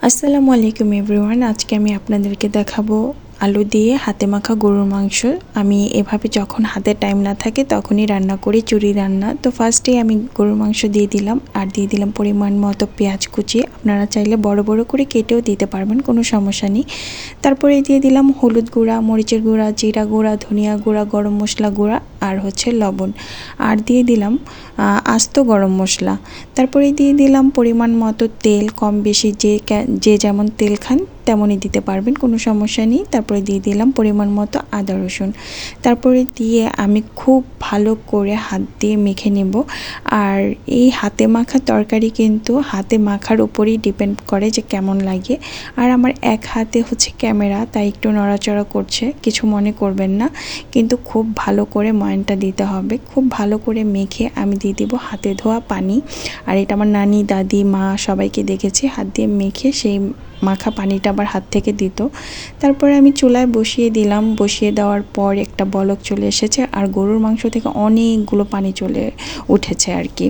আসসালামু আলাইকুম এভরিওয়ান। আজকে আমি আপনাদেরকে দেখাবো আলু দিয়ে হাতে মাখা গরুর মাংস। আমি এভাবে যখন হাতে টাইম না থাকে তখনই রান্না করি, চুরি রান্না। তো ফার্স্টেই আমি গরুর মাংস দিয়ে দিলাম আর দিয়ে দিলাম পরিমাণ মতো পেঁয়াজ কুচি। আপনারা চাইলে বড় বড় করে কেটেও দিতে পারবেন, কোনো সমস্যা নেই। তারপরে দিয়ে দিলাম হলুদ গুঁড়া, মরিচের গুঁড়া, জিরা গুঁড়া, ধনিয়া গুঁড়া, গরম মশলা গুঁড়া আর হচ্ছে লবণ। আর দিয়ে দিলাম আস্ত গরম মশলা। তারপরে দিয়ে দিলাম পরিমাণ মতো তেল, কম বেশি যে যেমন তেল খান তেমনই দিতে পারবেন, কোনো সমস্যা নেই। তারপরে দিয়ে দিলাম পরিমাণ মতো আদা রসুন। তারপরে দিয়ে আমি খুব ভালো করে হাত দিয়ে মেখে নেব। আর এই হাতে মাখা তরকারি কিন্তু হাতে মাখার উপরেই ডিপেন্ড করে যে কেমন লাগে। আর আমার এক হাতে হচ্ছে ক্যামেরা, তাই একটু নড়াচড়া করছে, কিছু মনে করবেন না। কিন্তু খুব ভালো করে ময়ানটা দিতে হবে। খুব ভালো করে মেখে আমি দিয়ে দিব হাতে ধোয়া পানি। আর এটা আমার নানি, দাদি, মা সবাইকে দেখেছি হাত দিয়ে মেখে সেই মাখা পানিটা আবার হাত থেকে দিত। তারপরে আমি চুলায় বসিয়ে দিলাম। বসিয়ে দেওয়ার পর একটা বলক চলে এসেছে আর গরুর মাংস থেকে অনেকগুলো পানি চলে উঠেছে আর কি।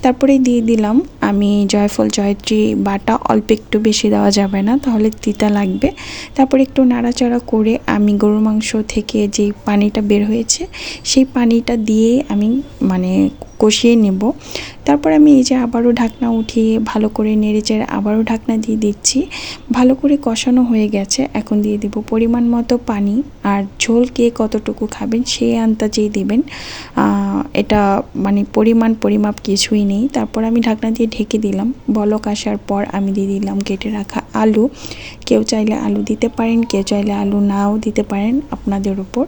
তারপরে দিয়ে দিলাম আমি জয়ফল জয়ত্রী বাটা, অল্প একটু, বেশি দেওয়া যাবে না তাহলে তিতা লাগবে। তারপরে একটু নাড়াচাড়া করে আমি গরুর মাংস থেকে যে পানিটা বের হয়েছে সেই পানিটা দিয়ে আমি কষিয়ে নেব। তারপর আমি এই যে আবারও ঢাকনা উঠিয়ে ভালো করে নেড়েচেড়ে আবারও ঢাকনা দিয়ে দিচ্ছি। ভালো করে কষানো হয়ে গেছে। এখন দিয়ে দিব পরিমাণ মতো পানি। আর ঝোল কে কতটুকু খাবেন সেই আন্দাজেই দেবেন। এটা পরিমাপ কিছুই নেই। তারপর আমি ঢাকনা দিয়ে ঢেকে দিলাম। বলক আসার পর আমি দিয়ে দিলাম কেটে রাখা আলু। কেউ চাইলে আলু দিতে পারেন, কেউ চাইলে আলু নাও দিতে পারেন, আপনাদের উপর।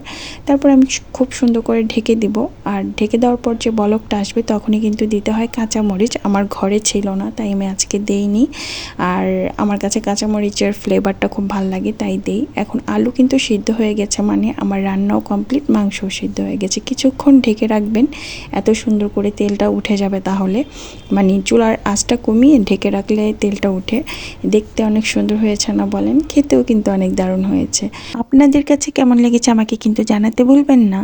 তারপর আমি খুব সুন্দর করে ঢেকে দিব। আর ঢেকে দেওয়ার পর যে বলকটা আসবে তখনই কিন্তু দিতে হয় কাঁচামরিচ। আমার ঘরে ছিল না তাই আমি আজকে দেইনি। আর আমার কাছে কাঁচামরিচের ফ্লেভারটা খুব ভালো লাগে তাই দেই। এখন আলু কিন্তু সিদ্ধ হয়ে গেছে, আমার রান্নাও কমপ্লিট, মাংসও সিদ্ধ হয়ে গেছে। কিছুক্ষণ ঢেকে রাখবেন, এত সুন্দর করে তেলটা উঠে যাবে। তাহলে চুলার আঁচটা কমিয়ে ঢেকে রাখলে তেলটা উঠে, দেখতে অনেক সুন্দর হয়েছে না বলেন? খেতেও কিন্তু অনেক দারুণ হয়েছে। আপনাদের কাছে কেমন লেগেছে আমাকে কিন্তু জানাতে ভুলবেন না।